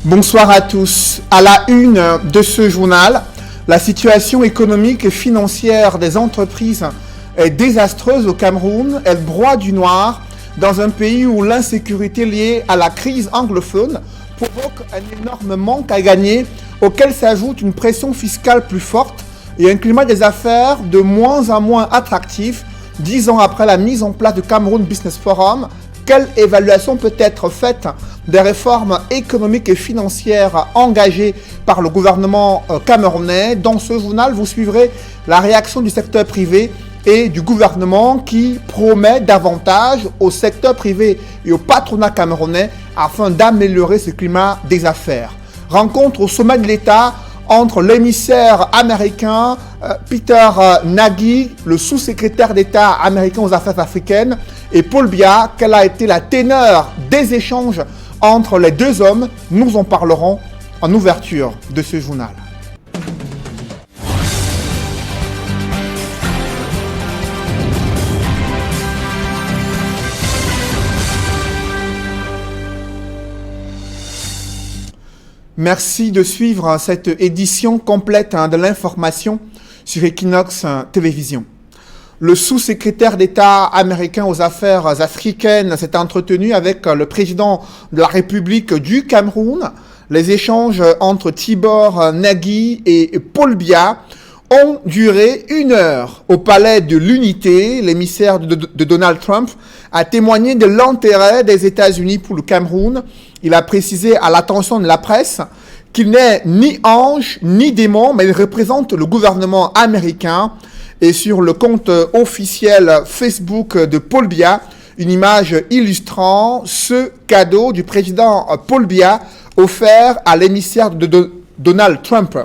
Bonsoir à tous. À la une de ce journal, la situation économique et financière des entreprises est désastreuse au Cameroun. Elle broie du noir dans un pays où l'insécurité liée à la crise anglophone provoque un énorme manque à gagner auquel s'ajoute une pression fiscale plus forte et un climat des affaires de moins en moins attractif 10 ans après la mise en place du Cameroun Business Forum. Quelle évaluation peut être faite des réformes économiques et financières engagées par le gouvernement camerounais? Dans ce journal, vous suivrez la réaction du secteur privé et du gouvernement qui promet davantage au secteur privé et au patronat camerounais afin d'améliorer ce climat des affaires. Rencontre au sommet de l'État entre l'émissaire américain Peter Nagy, le sous-secrétaire d'État américain aux affaires africaines, et Paul Biya. Quelle a été la teneur des échanges entre les deux hommes? Nous en parlerons en ouverture de ce journal. Merci de suivre cette édition complète de l'information sur Equinox Télévision. Le sous-secrétaire d'État américain aux affaires africaines s'est entretenu avec le président de la République du Cameroun. Les échanges entre Tibor Nagy et Paul Biya ont duré 1 heure. Au palais de l'Unité, l'émissaire de Donald Trump a témoigné de l'intérêt des États-Unis pour le Cameroun. Il a précisé à l'attention de la presse qu'il n'est ni ange ni démon, mais il représente le gouvernement américain. Et sur le compte officiel Facebook de Paul Biya, une image illustrant ce cadeau du président Paul Biya offert à l'émissaire de Donald Trump.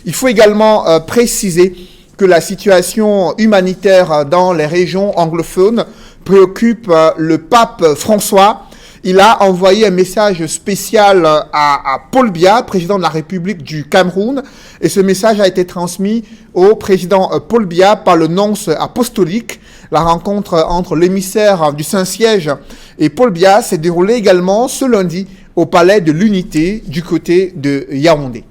Il faut également préciser que la situation humanitaire dans les régions anglophones préoccupe le pape François. Il a envoyé un message spécial à Paul Biya, président de la République du Cameroun, et ce message a été transmis au président Paul Biya par le nonce apostolique. La rencontre entre l'émissaire du Saint-Siège et Paul Biya s'est déroulée également ce lundi au palais de l'Unité du côté de Yaoundé.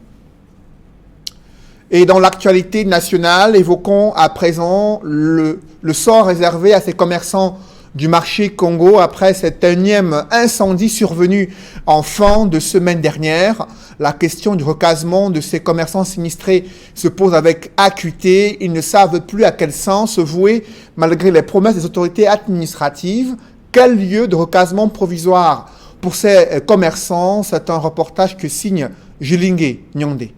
Et dans l'actualité nationale, évoquons à présent le sort réservé à ces commerçants du marché Congo après cet énième incendie survenu en fin de semaine dernière. La question du recasement de ces commerçants sinistrés se pose avec acuité. Ils ne savent plus à quel sens se vouer malgré les promesses des autorités administratives. Quel lieu de recasement provisoire pour ces commerçants? C'est un reportage que signe Jilingue Nyondé.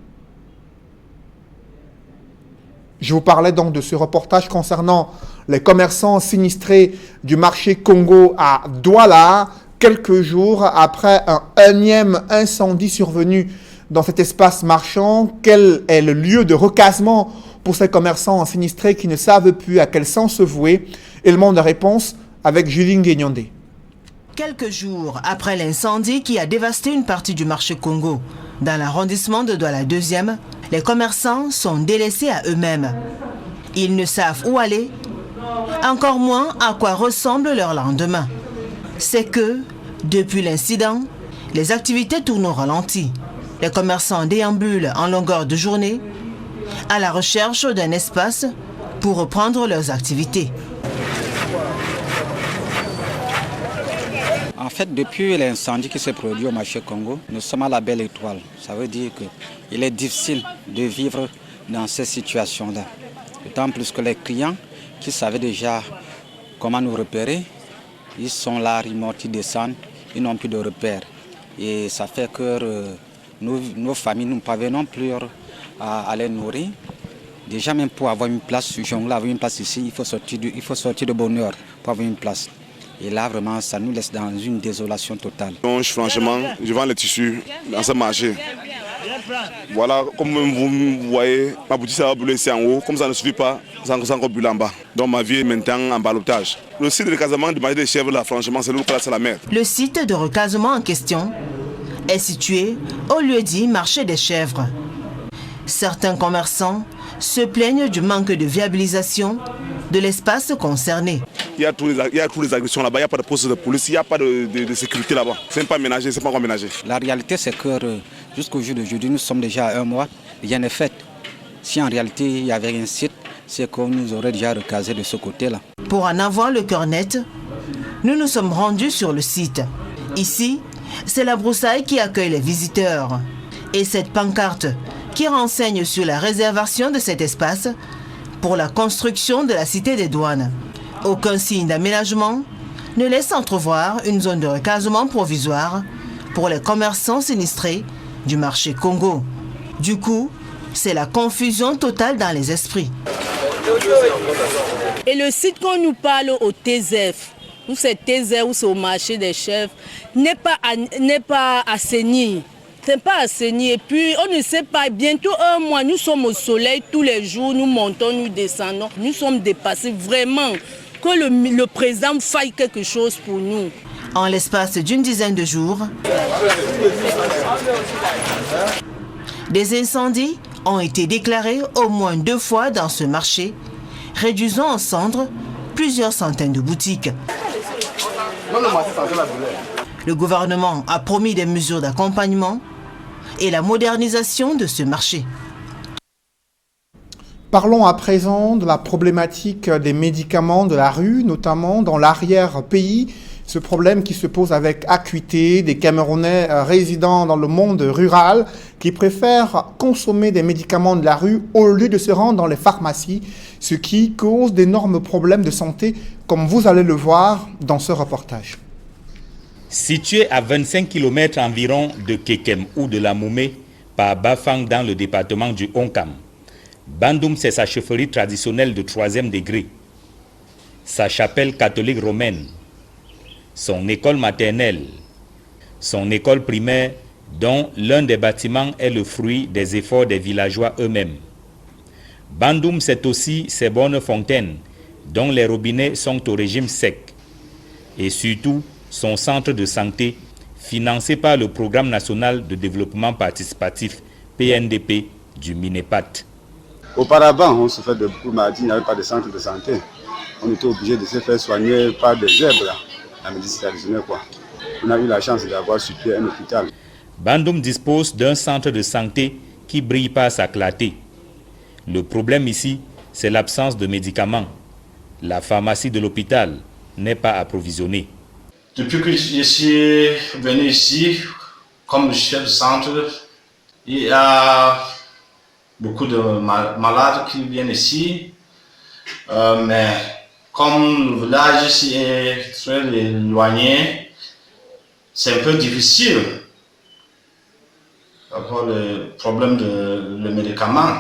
Je vous parlais donc de ce reportage concernant les commerçants sinistrés du marché Congo à Douala, quelques jours après un énième incendie survenu dans cet espace marchand. Quel est le lieu de recasement pour ces commerçants sinistrés qui ne savent plus à quel sens se vouer? Élément de réponse avec Julie Nguenyondé. Quelques jours après l'incendie qui a dévasté une partie du marché Congo, dans l'arrondissement de Douala 2e, les commerçants sont délaissés à eux-mêmes. Ils ne savent où aller, encore moins à quoi ressemble leur lendemain. C'est que, depuis l'incident, les activités tournent au ralenti. Les commerçants déambulent en longueur de journée à la recherche d'un espace pour reprendre leurs activités. En fait, depuis l'incendie qui s'est produit au marché Congo, nous sommes à la belle étoile. Ça veut dire qu'il est difficile de vivre dans ces situations-là. D'autant plus que les clients qui savaient déjà comment nous repérer, ils sont là, ils montent, ils descendent, ils n'ont plus de repères. Et ça fait que nos familles, nous ne parvenons plus à les nourrir. Déjà, même pour avoir une place, avoir une place ici, il faut sortir de bonne heure pour avoir une place. Et là, vraiment, ça nous laisse dans une désolation totale. Donc, franchement, je vends les tissus dans ce marché. Voilà, comme vous voyez, ma boutique va brûler ici en haut. Comme ça ne suffit pas, ça va encore brûler en bas. Donc ma vie est maintenant en ballottage. Le site de recasement du marché des chèvres, là, franchement, c'est l'eau place à la mer. Le site de recasement en question est situé au lieu-dit marché des chèvres. Certains commerçants se plaignent du manque de viabilisation de l'espace concerné. Il y a toutes les agressions là-bas, il n'y a pas de poste de police, il n'y a pas de sécurité là-bas. C'est même pas ménagé, c'est pas encore ménagé. La réalité, c'est que jusqu'au jour d'aujourd'hui, nous sommes déjà à 1 mois, rien n'est fait. Si en réalité il n'y avait rien site, c'est qu'on nous aurait déjà recasé de ce côté-là. Pour en avoir le cœur net, nous nous sommes rendus sur le site. Ici, c'est la broussaille qui accueille les visiteurs. Et cette pancarte qui renseigne sur la réservation de cet espace pour la construction de la cité des douanes. Aucun signe d'aménagement ne laisse entrevoir une zone de recasement provisoire pour les commerçants sinistrés du marché Congo. Du coup, c'est la confusion totale dans les esprits. Et le site qu'on nous parle au TZF, où c'est TZF, où c'est au marché des chefs, n'est pas assaini. C'est pas assaini. Et puis, on ne sait pas, bientôt 1 mois, nous sommes au soleil tous les jours, nous montons, nous descendons. Nous sommes dépassés vraiment. Que le président fasse quelque chose pour nous. En l'espace d'une dizaine de jours, des incendies ont été déclarés au moins 2 fois dans ce marché, réduisant en cendres plusieurs centaines de boutiques. Le gouvernement a promis des mesures d'accompagnement et la modernisation de ce marché. Parlons à présent de la problématique des médicaments de la rue, notamment dans l'arrière-pays. Ce problème qui se pose avec acuité des Camerounais résidant dans le monde rural qui préfèrent consommer des médicaments de la rue au lieu de se rendre dans les pharmacies, ce qui cause d'énormes problèmes de santé, comme vous allez le voir dans ce reportage. Situé à 25 km environ de Kekem ou de la Moumé, par Bafang dans le département du Onkam, Bandoum, c'est sa chefferie traditionnelle de 3e degré, sa chapelle catholique romaine, son école maternelle, son école primaire, dont l'un des bâtiments est le fruit des efforts des villageois eux-mêmes. Bandoum, c'est aussi ses bonnes fontaines, dont les robinets sont au régime sec, et surtout son centre de santé, financé par le Programme national de développement participatif, PNDP, du Minepat. Auparavant, on souffrait de beaucoup de maladies, il n'y avait pas de centre de santé. On était obligé de se faire soigner par des herbes, la médecine traditionnelle, quoi. On a eu la chance d'avoir sur pied un hôpital. Bandoum dispose d'un centre de santé qui brille par sa clarté. Le problème ici, c'est l'absence de médicaments. La pharmacie de l'hôpital n'est pas approvisionnée. Depuis que je suis venu ici, comme chef de centre, il y a beaucoup de malades qui viennent ici, mais comme le village ici est très éloigné, c'est un peu difficile pour le problème de médicaments.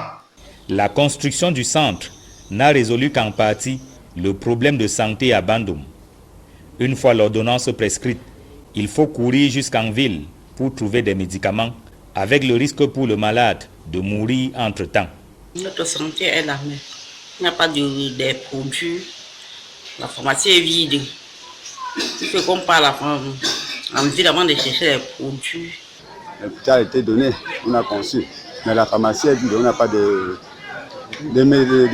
La construction du centre n'a résolu qu'en partie le problème de santé à Bandoum. Une fois l'ordonnance prescrite, il faut courir jusqu'en ville pour trouver des médicaments, avec le risque pour le malade de mourir entre-temps. Notre santé est là, mais il n'y a pas de produits. La pharmacie est vide. Il faut qu'on parle en ville avant de chercher les produits. L'hôpital a été donné, on a conçu, mais la pharmacie est vide, on n'a pas de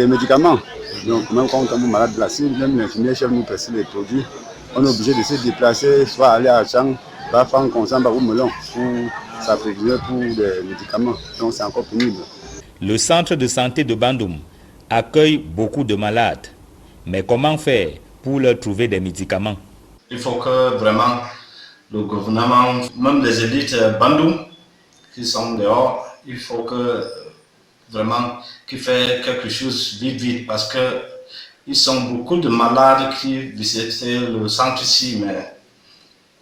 médicaments. Donc même quand on tombe malade de la cible, même l'infirmière chef nous prescrit les produits, on est obligé de se déplacer, soit aller à Chang, Bafang, Konsamba ou Melon pour s'approvisionner pour des médicaments. Donc c'est encore pénible. Le centre de santé de Bandoum accueille beaucoup de malades. Mais comment faire pour leur trouver des médicaments? Il faut que vraiment le gouvernement, même les élites Bandoum qui sont dehors, il faut que vraiment qu'ils fassent quelque chose vite parce que ils sont beaucoup de malades qui visitent le centre ici, mais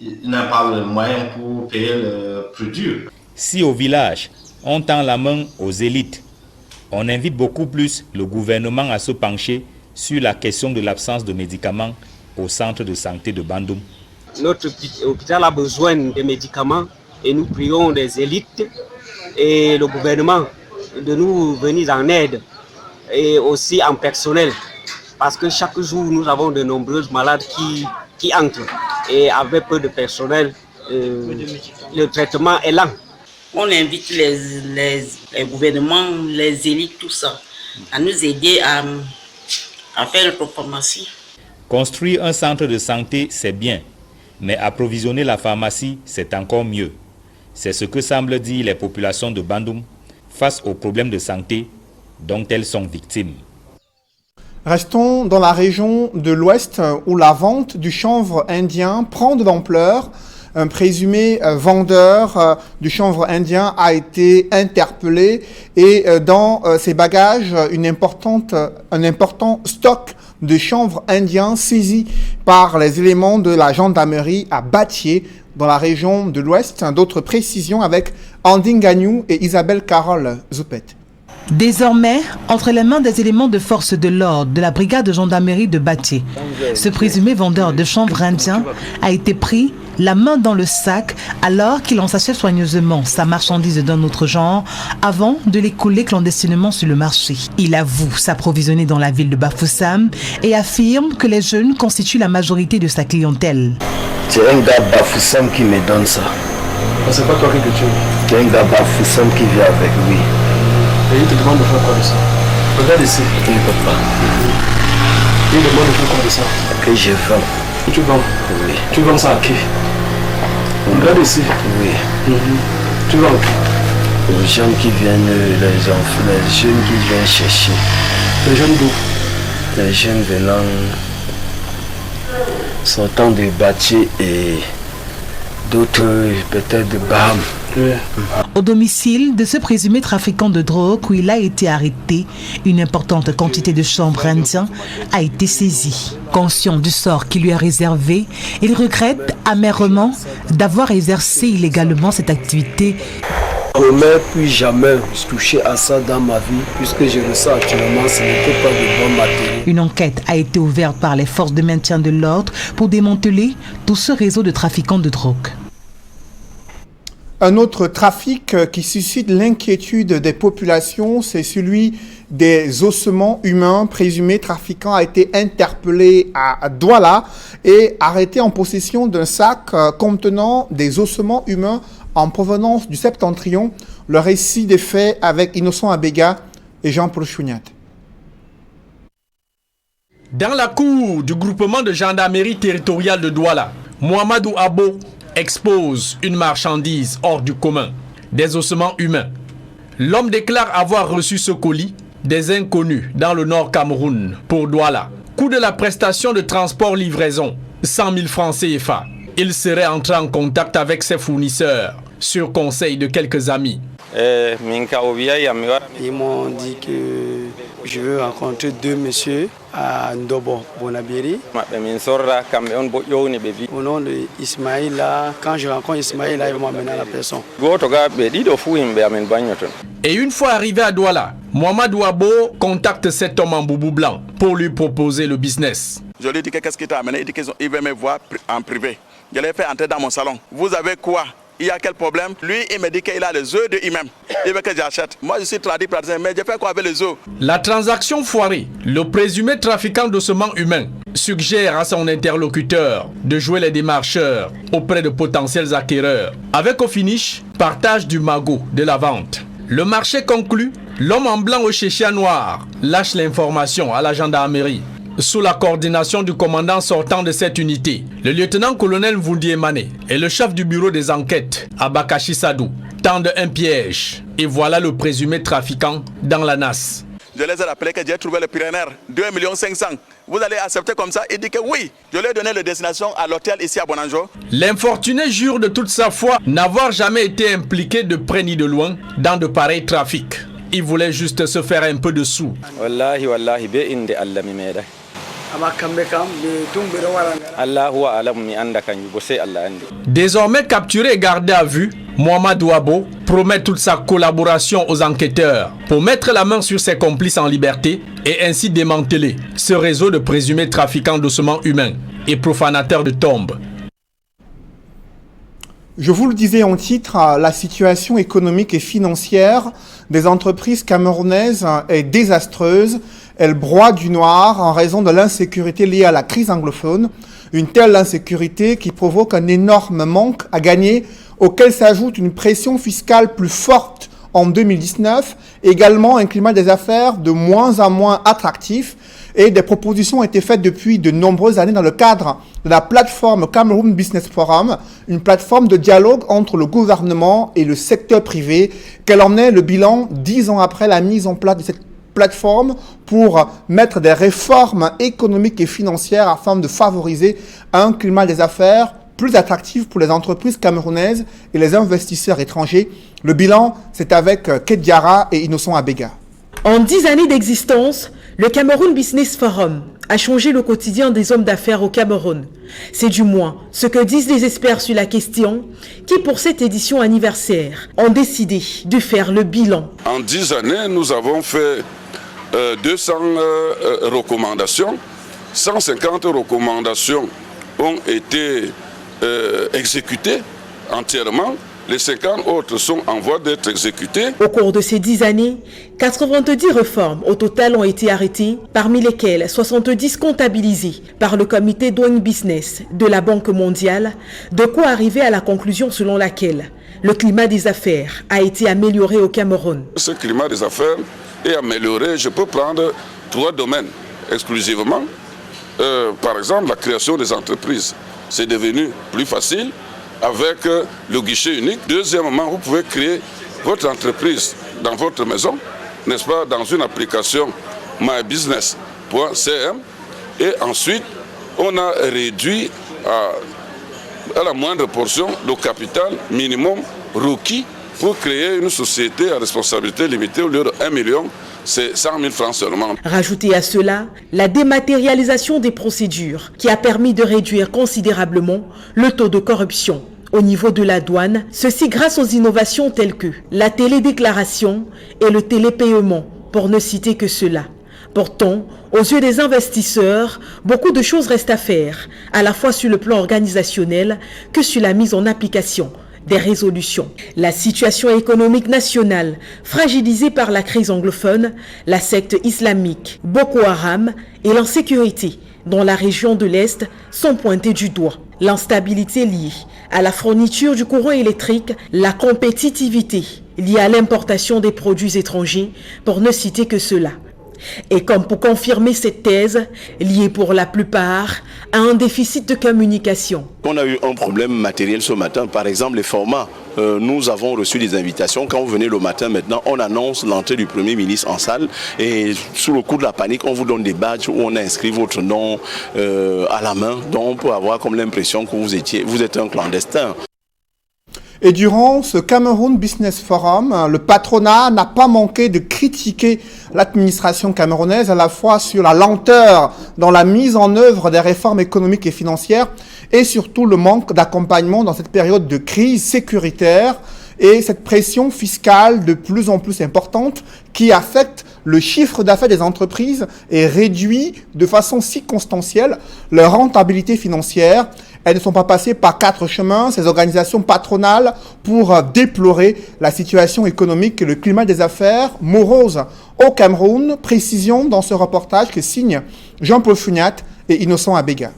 ils n'ont pas le moyen pour payer le produit. Si au village, on tend la main aux élites, on invite beaucoup plus le gouvernement à se pencher sur la question de l'absence de médicaments au centre de santé de Bandoum. Notre hôpital a besoin de médicaments et nous prions des élites et le gouvernement de nous venir en aide et aussi en personnel. Parce que chaque jour, nous avons de nombreuses malades qui entrent. Et avec peu de personnel, le traitement est lent. On invite les gouvernements, les élites, tout ça, à nous aider à à faire notre pharmacie. Construire un centre de santé, c'est bien, mais approvisionner la pharmacie, c'est encore mieux. C'est ce que semblent dire les populations de Bandung face aux problèmes de santé dont elles sont victimes. Restons dans la région de l'Ouest où la vente du chanvre indien prend de l'ampleur. Un présumé vendeur du chanvre indien a été interpellé et dans ses bagages, un important stock de chanvre indien saisi par les éléments de la gendarmerie à Batié dans la région de l'Ouest. D'autres précisions avec Andine Gagnou et Isabelle Carole Zoupet. Désormais, entre les mains des éléments de force de l'ordre de la brigade de gendarmerie de Batié, ce présumé vendeur de chanvre indien a été pris la main dans le sac alors qu'il ensachait soigneusement sa marchandise d'un autre genre avant de l'écouler clandestinement sur le marché. Il avoue s'approvisionner dans la ville de Bafoussam et affirme que les jeunes constituent la majorité de sa clientèle. C'est un gars Bafoussam qui me donne ça. C'est pas toi que tu es. C'est un gars Bafoussam qui vient avec lui. Et il te demande de faire quoi de ça? Regarde ici. Il ne peut pas. Il demande de faire quoi de ça? Que je vends. Que tu vends? Oui. Tu vends ça à qui? Regarde ici. Oui. Tu vends à qui? Aux gens qui viennent, les enfants, les jeunes qui viennent chercher. Les jeunes d'où? Les jeunes venant, sortant de Batié et d'autres peut-être de Baham. Oui. Au domicile de ce présumé trafiquant de drogue où il a été arrêté, une importante quantité de chanvre indien a été saisie. Conscient du sort qui lui est réservé, il regrette amèrement d'avoir exercé illégalement cette activité. Je ne vais plus jamais toucher à ça dans ma vie, puisque je le sais actuellement, ce n'était pas de bon matériel. Une enquête a été ouverte par les forces de maintien de l'ordre pour démanteler tout ce réseau de trafiquants de drogue. Un autre trafic qui suscite l'inquiétude des populations, c'est celui des ossements humains. Présumé trafiquant a été interpellé à Douala et arrêté en possession d'un sac contenant des ossements humains en provenance du Septentrion. Le récit des faits avec Innocent Abega et Jean-Paul Chouniat. Dans la cour du groupement de gendarmerie territoriale de Douala, Mohamedou Abo expose une marchandise hors du commun, des ossements humains. L'homme déclare avoir reçu ce colis des inconnus dans le nord Cameroun pour Douala. Coût de la prestation de transport-livraison, 100 000 francs CFA. Il serait entré en contact avec ses fournisseurs sur conseil de quelques amis. Ils m'ont dit que je veux rencontrer deux messieurs à Ndobo, Bonabiri. Au nom de Ismaïla, quand je rencontre Ismaïla, il va m'amener à la personne. Et une fois arrivé à Douala, Mohamedou Abo contacte cet homme en boubou blanc pour lui proposer le business. Je lui ai dit qu'est-ce qui t'a amené, il dit qu'il veut me voir en privé. Je l'ai fait entrer dans mon salon. Vous avez quoi? Il y a quel problème? Lui, il me dit qu'il a les œufs de lui-même. Il veut que j'achète. Moi, je suis praticien, mais je fais quoi avec les œufs? La transaction foirée, le présumé trafiquant d'ossements humains suggère à son interlocuteur de jouer les démarcheurs auprès de potentiels acquéreurs. Avec au finish, partage du magot de la vente. Le marché conclu, l'homme en blanc au chéchia noir lâche l'information à la gendarmerie. Sous la coordination du commandant sortant de cette unité, le lieutenant-colonel Mvundi Emane et le chef du bureau des enquêtes, Abakashi Sadou, tendent un piège. Et voilà le présumé trafiquant dans la nasse. Je les ai rappelés que j'ai trouvé le Pyrénéen, 2 500 000. Vous allez accepter comme ça? Il dit que oui. Je lui ai donné la destination à l'hôtel ici à Bonanjo. L'infortuné jure de toute sa foi n'avoir jamais été impliqué de près ni de loin dans de pareils trafics. Il voulait juste se faire un peu de sous. Désormais capturé et gardé à vue, Mohamedou Abo promet toute sa collaboration aux enquêteurs pour mettre la main sur ses complices en liberté et ainsi démanteler ce réseau de présumés trafiquants d'ossements humains et profanateurs de tombes. Je vous le disais en titre, la situation économique et financière des entreprises camerounaises est désastreuse. Elle broie du noir en raison de l'insécurité liée à la crise anglophone. Une telle insécurité qui provoque un énorme manque à gagner auquel s'ajoute une pression fiscale plus forte en 2019. Également un climat des affaires de moins en moins attractif. Et des propositions ont été faites depuis de nombreuses années dans le cadre de la plateforme Cameroun Business Forum, une plateforme de dialogue entre le gouvernement et le secteur privé. Quel en est le bilan 10 ans après la mise en place de cette plateforme pour mettre des réformes économiques et financières afin de favoriser un climat des affaires plus attractif pour les entreprises camerounaises et les investisseurs étrangers? Le bilan, c'est avec Kate Diarra et Innocent Abega. En 10 années d'existence, le Cameroun Business Forum a changé le quotidien des hommes d'affaires au Cameroun. C'est du moins ce que disent les experts sur la question qui, pour cette édition anniversaire, ont décidé de faire le bilan. En 10 années, nous avons fait 200 recommandations. 150 recommandations ont été exécutées entièrement. Les 50 autres sont en voie d'être exécutés. Au cours de ces 10 années, 90 réformes au total ont été arrêtées, parmi lesquelles 70 comptabilisées par le comité Doing Business de la Banque mondiale, de quoi arriver à la conclusion selon laquelle le climat des affaires a été amélioré au Cameroun. Ce climat des affaires est amélioré. Je peux prendre 3 domaines exclusivement. Par exemple, la création des entreprises. C'est devenu plus facile avec le guichet unique. Deuxièmement, vous pouvez créer votre entreprise dans votre maison, n'est-ce pas, dans une application mybusiness.cm. Et ensuite, on a réduit à la moindre portion le capital minimum requis pour créer une société à responsabilité limitée. Au lieu de 1 million, c'est 100 000 francs seulement. Rajoutez à cela la dématérialisation des procédures qui a permis de réduire considérablement le taux de corruption au niveau de la douane, ceci grâce aux innovations telles que la télédéclaration et le télépaiement, pour ne citer que cela. Pourtant, aux yeux des investisseurs, beaucoup de choses restent à faire, à la fois sur le plan organisationnel que sur la mise en application des résolutions. La situation économique nationale, fragilisée par la crise anglophone, la secte islamique, Boko Haram et l'insécurité dans la région de l'Est sont pointés du doigt. L'instabilité liée à la fourniture du courant électrique, la compétitivité liée à l'importation des produits étrangers, pour ne citer que cela. Et comme pour confirmer cette thèse, liée pour la plupart à un déficit de communication. On a eu un problème matériel ce matin, par exemple les formats. Nous avons reçu des invitations. Quand vous venez le matin maintenant, on annonce l'entrée du Premier ministre en salle et sous le coup de la panique, on vous donne des badges où on inscrit votre nom à la main. Donc on peut avoir comme l'impression que vous êtes un clandestin. Et durant ce Cameroun Business Forum, le patronat n'a pas manqué de critiquer l'administration camerounaise à la fois sur la lenteur dans la mise en œuvre des réformes économiques et financières et surtout le manque d'accompagnement dans cette période de crise sécuritaire et cette pression fiscale de plus en plus importante qui affecte le chiffre d'affaires des entreprises et réduit de façon circonstancielle leur rentabilité financière. Elles ne sont pas passées par 4 chemins, ces organisations patronales, pour déplorer la situation économique et le climat des affaires morose au Cameroun. Précision dans ce reportage que signent Jean-Paul Fugnat et Innocent Abega.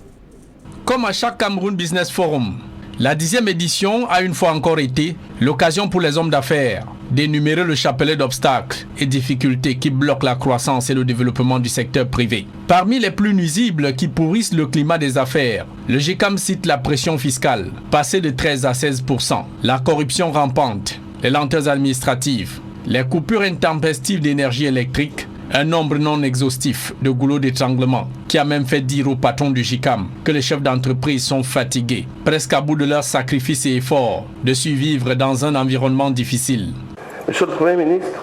Comme à chaque Cameroun Business Forum, la 10e édition a une fois encore été l'occasion pour les hommes d'affaires d'énumérer le chapelet d'obstacles et difficultés qui bloquent la croissance et le développement du secteur privé. Parmi les plus nuisibles qui pourrissent le climat des affaires, le GECAM cite la pression fiscale, passée de 13 à 16%, la corruption rampante, les lenteurs administratives, les coupures intempestives d'énergie électrique, un nombre non exhaustif de goulots d'étranglement qui a même fait dire au patron du GICAM que les chefs d'entreprise sont fatigués, presque à bout de leurs sacrifices et efforts, de survivre dans un environnement difficile. Monsieur le Premier ministre,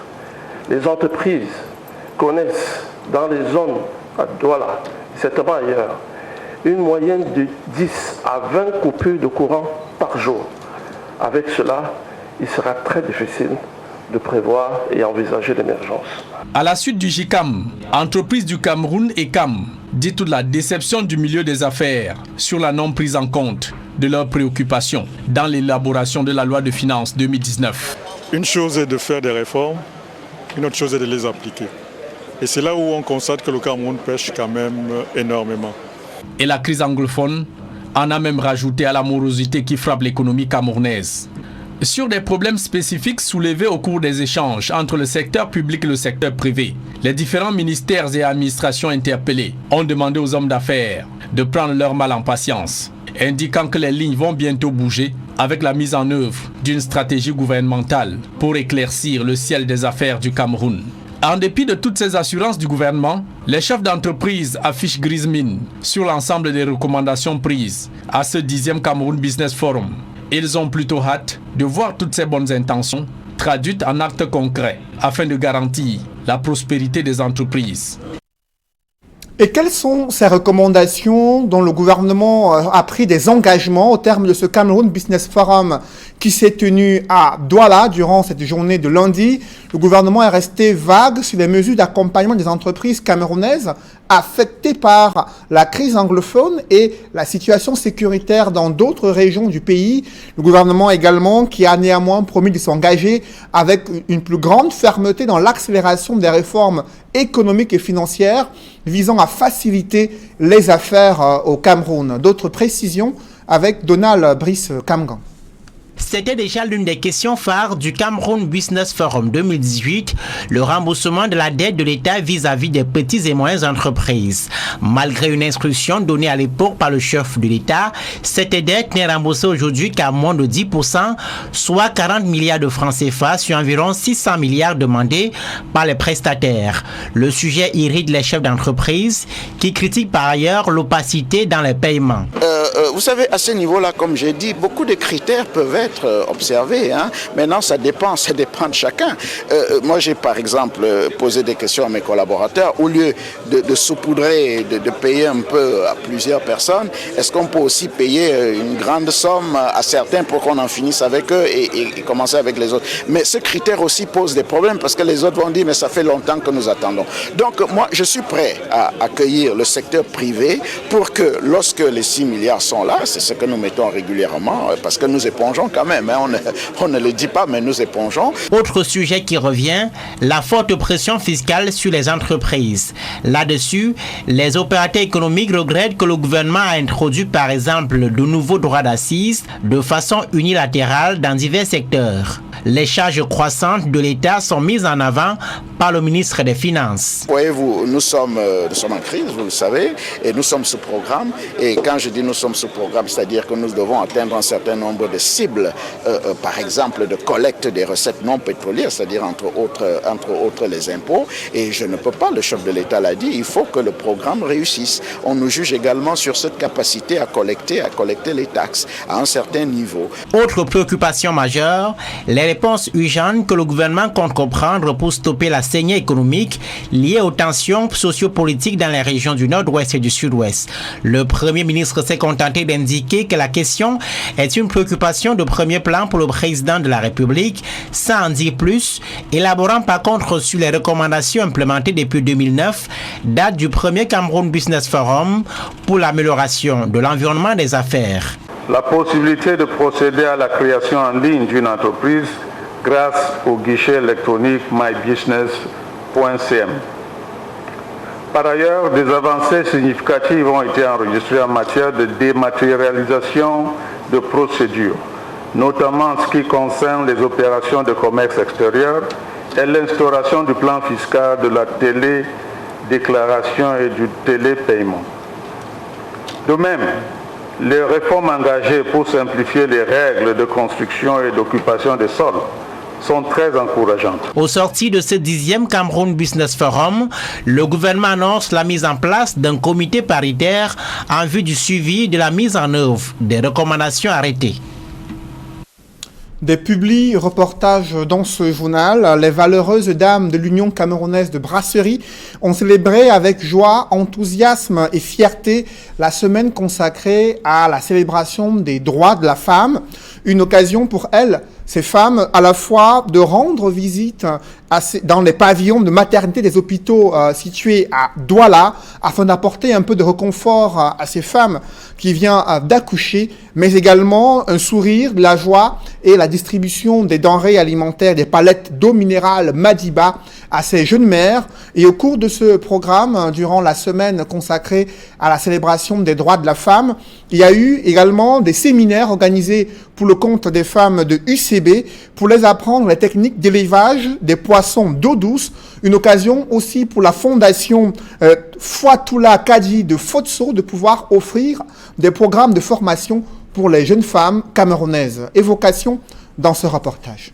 les entreprises connaissent dans les zones à Douala, certainement ailleurs, une moyenne de 10 à 20 coupures de courant par jour. Avec cela, il sera très difficile de prévoir et envisager l'émergence. À la suite du GICAM, entreprise du Cameroun et CAM dit toute la déception du milieu des affaires sur la non prise en compte de leurs préoccupations dans l'élaboration de la loi de finances 2019. Une chose est de faire des réformes, une autre chose est de les appliquer. Et c'est là où on constate que le Cameroun pêche quand même énormément. Et la crise anglophone en a même rajouté à la morosité qui frappe l'économie camerounaise. Sur des problèmes spécifiques soulevés au cours des échanges entre le secteur public et le secteur privé, les différents ministères et administrations interpellés ont demandé aux hommes d'affaires de prendre leur mal en patience, indiquant que les lignes vont bientôt bouger avec la mise en œuvre d'une stratégie gouvernementale pour éclaircir le ciel des affaires du Cameroun. En dépit de toutes ces assurances du gouvernement, les chefs d'entreprise affichent grise mine sur l'ensemble des recommandations prises à ce 10e Cameroun Business Forum. Ils ont plutôt hâte de voir toutes ces bonnes intentions traduites en actes concrets afin de garantir la prospérité des entreprises. Et quelles sont ces recommandations dont le gouvernement a pris des engagements au terme de ce Cameroun Business Forum qui s'est tenu à Douala durant cette journée de lundi? Le gouvernement est resté vague sur les mesures d'accompagnement des entreprises camerounaises affectées par la crise anglophone et la situation sécuritaire dans d'autres régions du pays. Le gouvernement également qui a néanmoins promis de s'engager avec une plus grande fermeté dans l'accélération des réformes économiques et financières visant à faciliter les affaires au Cameroun. D'autres précisions avec Donald Brice Kamgan. C'était déjà l'une des questions phares du Cameroun Business Forum 2018, le remboursement de la dette de l'État vis-à-vis des petites et moyennes entreprises. Malgré une instruction donnée à l'époque par le chef de l'État, cette dette n'est remboursée aujourd'hui qu'à moins de 10%, soit 40 milliards de francs CFA sur environ 600 milliards demandés par les prestataires. Le sujet irrite les chefs d'entreprise qui critiquent par ailleurs l'opacité dans les paiements. Vous savez, à ce niveau-là, comme j'ai dit, beaucoup de critères peuvent être observés. Maintenant, ça dépend de chacun. Moi, j'ai par exemple posé des questions à mes collaborateurs. Au lieu de saupoudrer, de payer un peu à plusieurs personnes, est-ce qu'on peut aussi payer une grande somme à certains pour qu'on en finisse avec eux et commencer avec les autres? Mais ce critère aussi pose des problèmes parce que les autres vont dire mais ça fait longtemps que nous attendons. Donc moi, je suis prêt à accueillir le secteur privé pour que lorsque les 6 milliards sont là, c'est ce que nous mettons régulièrement parce que nous épongeons quand même, on ne le dit pas, mais nous épongeons. Autre sujet qui revient, la forte pression fiscale sur les entreprises. Là-dessus, les opérateurs économiques regrettent que le gouvernement a introduit par exemple de nouveaux droits d'assises de façon unilatérale dans divers secteurs. Les charges croissantes de l'État sont mises en avant par le ministre des Finances. Voyez-vous, nous sommes en crise, vous le savez, et nous sommes sous programme. Et quand je dis nous sommes sous programme, c'est-à-dire que nous devons atteindre un certain nombre de cibles, par exemple de collecte des recettes non pétrolières, c'est-à-dire entre autres les impôts. Et je ne peux pas, le chef de l'État l'a dit, il faut que le programme réussisse. On nous juge également sur cette capacité à collecter les taxes à un certain niveau. Autre préoccupation majeure, les réponses urgentes que le gouvernement compte comprendre pour stopper la saignée économique liée aux tensions sociopolitiques dans les régions du nord-ouest et du sud-ouest. Le Premier ministre s'est contenté d'indiquer que la question est une préoccupation de premier plan pour le président de la République, sans en dire plus, élaborant par contre sur les recommandations implémentées depuis 2009, date du premier Cameroun Business Forum pour l'amélioration de l'environnement des affaires. La possibilité de procéder à la création en ligne d'une entreprise grâce au guichet électronique mybusiness.cm. Par ailleurs, des avancées significatives ont été enregistrées en matière de dématérialisation de procédures, notamment en ce qui concerne les opérations de commerce extérieur et l'instauration du plan fiscal de la télédéclaration et du télépaiement. De même, les réformes engagées pour simplifier les règles de construction et d'occupation des sols sont très encourageantes. Au sorti de ce 10e Cameroun Business Forum, le gouvernement annonce la mise en place d'un comité paritaire en vue du suivi de la mise en œuvre des recommandations arrêtées. Des publi-reportages dans ce journal, les valeureuses dames de l'Union camerounaise de brasserie ont célébré avec joie, enthousiasme et fierté la semaine consacrée à la célébration des droits de la femme. Une occasion pour elles, ces femmes, à la fois de rendre visite dans les pavillons de maternité des hôpitaux situés à Douala, afin d'apporter un peu de réconfort à ces femmes qui viennent d'accoucher, mais également un sourire, de la joie et la distribution des denrées alimentaires, des palettes d'eau minérale Madiba à ces jeunes mères. Et au cours de ce programme, durant la semaine consacrée à la célébration des droits de la femme, il y a eu également des séminaires organisés pour le compte des femmes de UCB pour les apprendre les techniques d'élevage des poissons d'eau douce. Une occasion aussi pour la fondation Fouatoula Kadi de Fotso de pouvoir offrir des programmes de formation pour les jeunes femmes camerounaises. Évocation dans ce reportage.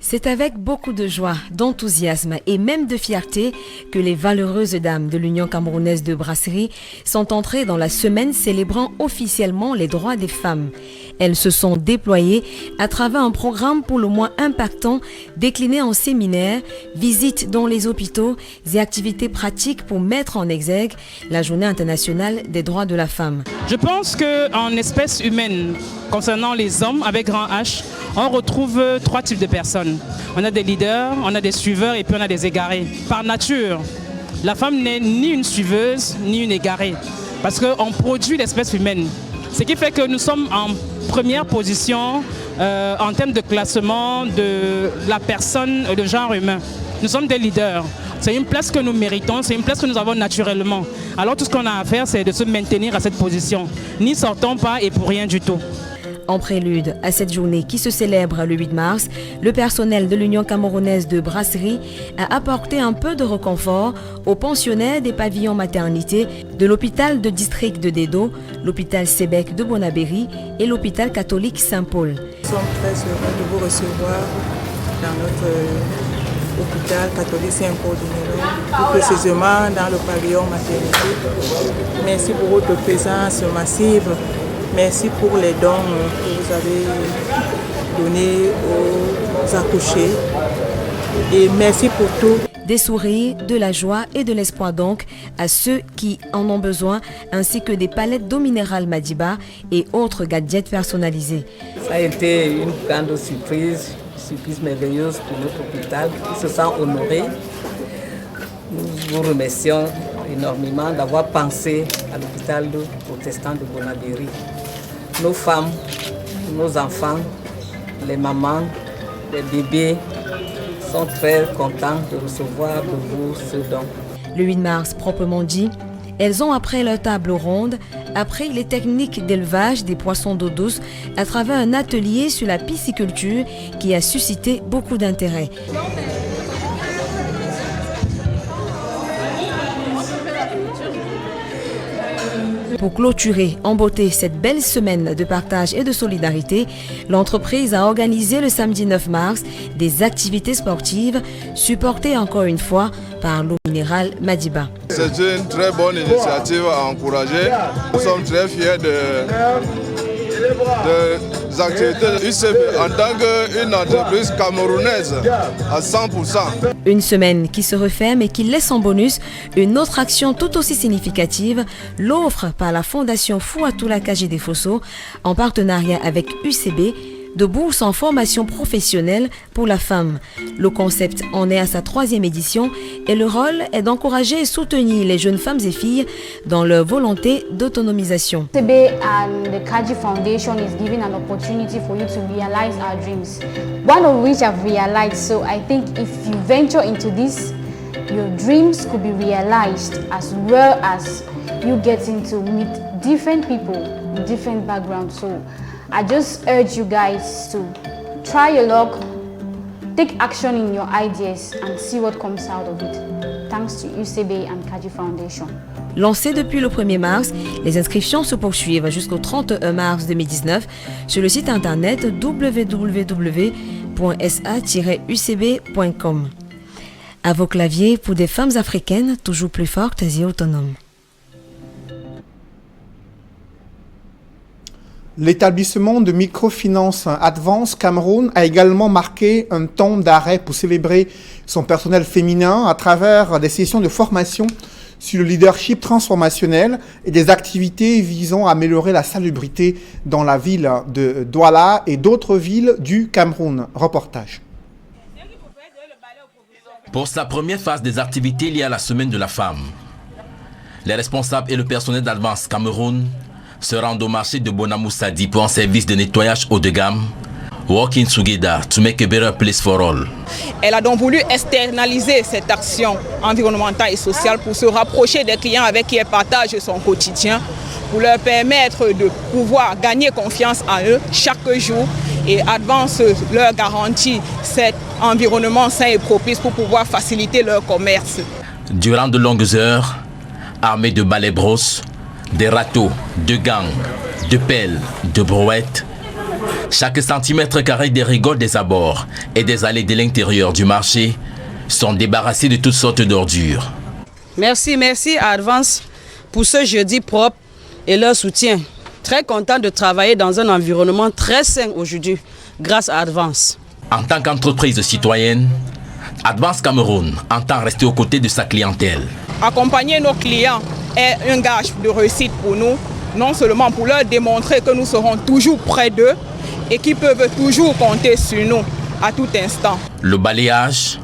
C'est avec beaucoup de joie, d'enthousiasme et même de fierté que les valeureuses dames de l'Union camerounaise de brasserie sont entrées dans la semaine célébrant officiellement les droits des femmes. Elles se sont déployées à travers un programme pour le moins impactant, décliné en séminaires, visites dans les hôpitaux et activités pratiques pour mettre en exergue la Journée internationale des droits de la femme. Je pense qu'en espèce humaine, concernant les hommes avec grand H, on retrouve 3 types de personnes. On a des leaders, on a des suiveurs et puis on a des égarés. Par nature, la femme n'est ni une suiveuse ni une égarée parce qu'on produit l'espèce humaine. Ce qui fait que nous sommes en première position en termes de classement de la personne, le genre humain. Nous sommes des leaders. C'est une place que nous méritons, c'est une place que nous avons naturellement. Alors tout ce qu'on a à faire, c'est de se maintenir à cette position. N'y sortons pas et pour rien du tout. En prélude à cette journée qui se célèbre le 8 mars, le personnel de l'Union camerounaise de brasserie a apporté un peu de réconfort aux pensionnaires des pavillons maternité de l'hôpital de district de Dedo, l'hôpital Sébec de Bonabéry et l'hôpital catholique Saint-Paul. Nous sommes très heureux de vous recevoir dans notre hôpital catholique Saint-Paul de Dedo, plus précisément dans le pavillon maternité. Merci pour votre présence massive. Merci pour les dons que vous avez donnés aux accouchés et merci pour tout. Des sourires, de la joie et de l'espoir donc à ceux qui en ont besoin, ainsi que des palettes d'eau minérale Madiba et autres gadgets personnalisés. Ça a été une grande surprise merveilleuse pour notre hôpital qui se sent honoré. Nous vous remercions énormément d'avoir pensé à l'hôpital protestant de Bonabéry. Nos femmes, nos enfants, les mamans, les bébés sont très contents de recevoir de vous ce don. Le 8 mars, proprement dit, elles ont après leur table ronde appris les techniques d'élevage des poissons d'eau douce à travers un atelier sur la pisciculture qui a suscité beaucoup d'intérêt. Pour clôturer en beauté cette belle semaine de partage et de solidarité, l'entreprise a organisé le samedi 9 mars des activités sportives supportées encore une fois par l'eau minérale Madiba. C'est une très bonne initiative à encourager. Nous sommes très fiers des activités de UCB en tant qu'une entreprise camerounaise à 100%. Une semaine qui se referme et qui laisse en bonus une autre action tout aussi significative, l'offre par la Fondation Fouatoula Kadi de Fotso en partenariat avec UCB de bourses en formation professionnelle pour la femme. Le concept en est à sa 3e édition et le rôle est d'encourager et soutenir les jeunes femmes et filles dans leur volonté d'autonomisation. UCB and the Kadi Foundation is giving an opportunity for you to realize our dreams. One of which I've realized, so I think if you venture into this, your dreams could be realized as well as you getting to meet different people with different backgrounds. So I just urge you guys to try your luck, take action in your ideas and see what comes out of it. Thanks to UCB and Kadi Foundation. Lancé depuis le 1er mars, les inscriptions se poursuivent jusqu'au 31 mars 2019 sur le site internet www.sa-ucb.com. À vos claviers pour des femmes africaines toujours plus fortes et autonomes. L'établissement de microfinance Advance Cameroun a également marqué un temps d'arrêt pour célébrer son personnel féminin à travers des sessions de formation sur le leadership transformationnel et des activités visant à améliorer la salubrité dans la ville de Douala et d'autres villes du Cameroun. Reportage. Pour sa première phase des activités liées à la Semaine de la Femme, les responsables et le personnel d'Advance Cameroun se rendent au marché de Bonamoussadi pour un service de nettoyage haut de gamme working together to make a better place for all. Elle a donc voulu externaliser cette action environnementale et sociale pour se rapprocher des clients avec qui elle partage son quotidien, pour leur permettre de pouvoir gagner confiance en eux chaque jour, et Advance leur garantit cet environnement sain et propice pour pouvoir faciliter leur commerce. Durant de longues heures, armés de balais brosses, des râteaux, de gangs, de pelles, de brouettes, chaque centimètre carré des rigoles des abords et des allées de l'intérieur du marché sont débarrassés de toutes sortes d'ordures. Merci à Advance pour ce jeudi propre et leur soutien. Très content de travailler dans un environnement très sain aujourd'hui, grâce à Advance. En tant qu'entreprise citoyenne, Advance Cameroun entend rester aux côtés de sa clientèle. Accompagner nos clients est un gage de réussite pour nous, non seulement pour leur démontrer que nous serons toujours près d'eux et qu'ils peuvent toujours compter sur nous à tout instant. Le balayage,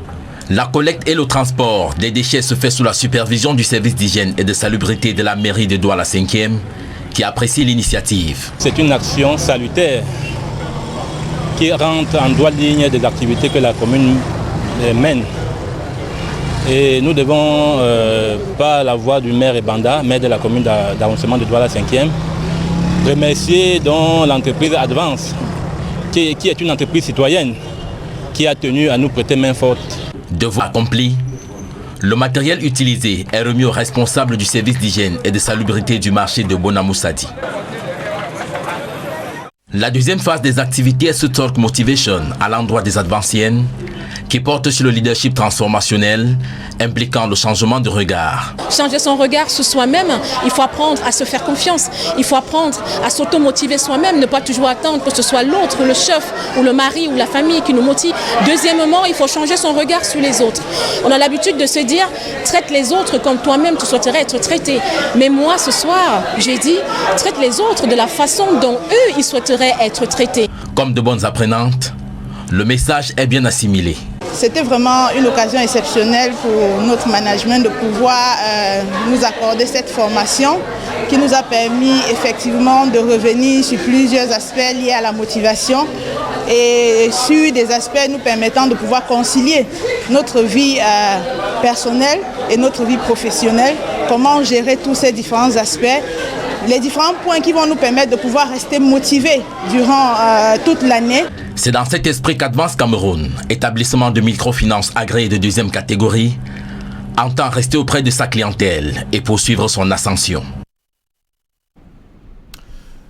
la collecte et le transport des déchets se fait sous la supervision du service d'hygiène et de salubrité de la mairie de Douala 5e, qui apprécie l'initiative. C'est une action salutaire qui rentre en droite ligne des activités que la commune mène. Et nous devons, par la voix du maire Ebanda, maire de la commune d'arrondissement de Douala 5e, remercier donc l'entreprise Advance, qui est une entreprise citoyenne, qui a tenu à nous prêter main forte. Devoir accompli, le matériel utilisé est remis aux responsables du service d'hygiène et de salubrité du marché de Bonamoussadi. La deuxième phase des activités est ce Talk Motivation à l'endroit des Advanciennes, qui porte sur le leadership transformationnel impliquant le changement de regard. Changer son regard sur soi-même, il faut apprendre à se faire confiance, il faut apprendre à s'auto-motiver soi-même, ne pas toujours attendre que ce soit l'autre, le chef ou le mari ou la famille qui nous motive. Deuxièmement, il faut changer son regard sur les autres. On a l'habitude de se dire, traite les autres comme toi-même tu souhaiterais être traité. Mais moi ce soir, j'ai dit, traite les autres de la façon dont eux ils souhaiteraient être traités. Comme de bonnes apprenantes, le message est bien assimilé. C'était vraiment une occasion exceptionnelle pour notre management de pouvoir nous accorder cette formation qui nous a permis effectivement de revenir sur plusieurs aspects liés à la motivation et sur des aspects nous permettant de pouvoir concilier notre vie personnelle et notre vie professionnelle, comment gérer tous ces différents aspects, les différents points qui vont nous permettre de pouvoir rester motivés durant toute l'année. C'est dans cet esprit qu'Advance Cameroun, établissement de microfinance agréé de deuxième catégorie, entend rester auprès de sa clientèle et poursuivre son ascension.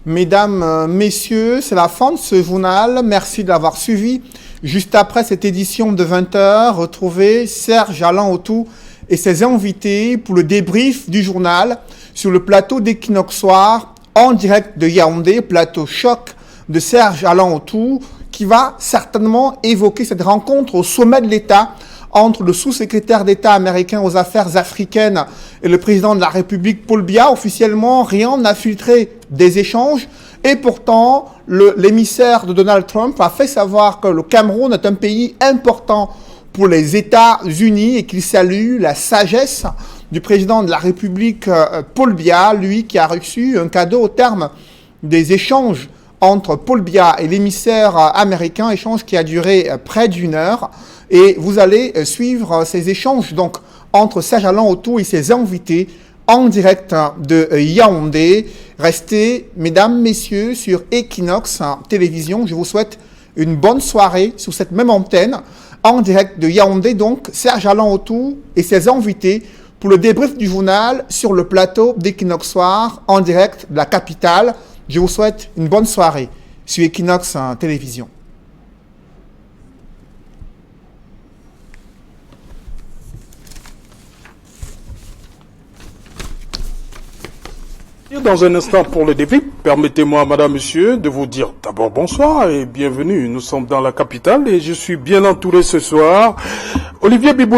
Mesdames, Messieurs, c'est la fin de ce journal. Merci de l'avoir suivi. Juste après cette édition de 20h, retrouvez Serge Alain-Autou et ses invités pour le débrief du journal sur le plateau d'Equinox Soir en direct de Yaoundé, plateau choc de Serge Alain-Autou, qui va certainement évoquer cette rencontre au sommet de l'État entre le sous-secrétaire d'État américain aux affaires africaines et le président de la République, Paul Biya. Officiellement, rien n'a filtré des échanges et pourtant, l'émissaire de Donald Trump a fait savoir que le Cameroun est un pays important pour les États-Unis et qu'il salue la sagesse du président de la République, Paul Biya, lui qui a reçu un cadeau au terme des échanges entre Paul Biya et l'émissaire américain, échange qui a duré près d'1 heure. Et vous allez suivre ces échanges donc entre Serge Alain-Autou et ses invités en direct de Yaoundé. Restez, mesdames, messieurs, sur Equinox Télévision. Je vous souhaite une bonne soirée sur cette même antenne en direct de Yaoundé. Donc, Serge Alain-Autou et ses invités pour le débrief du journal sur le plateau d'Equinox Soir en direct de la capitale. Je vous souhaite une bonne soirée sur Equinox Télévision. Dans un instant pour le débrief, permettez-moi, madame, monsieur, de vous dire d'abord bonsoir et bienvenue. Nous sommes dans la capitale et je suis bien entouré ce soir. Olivier Biboun.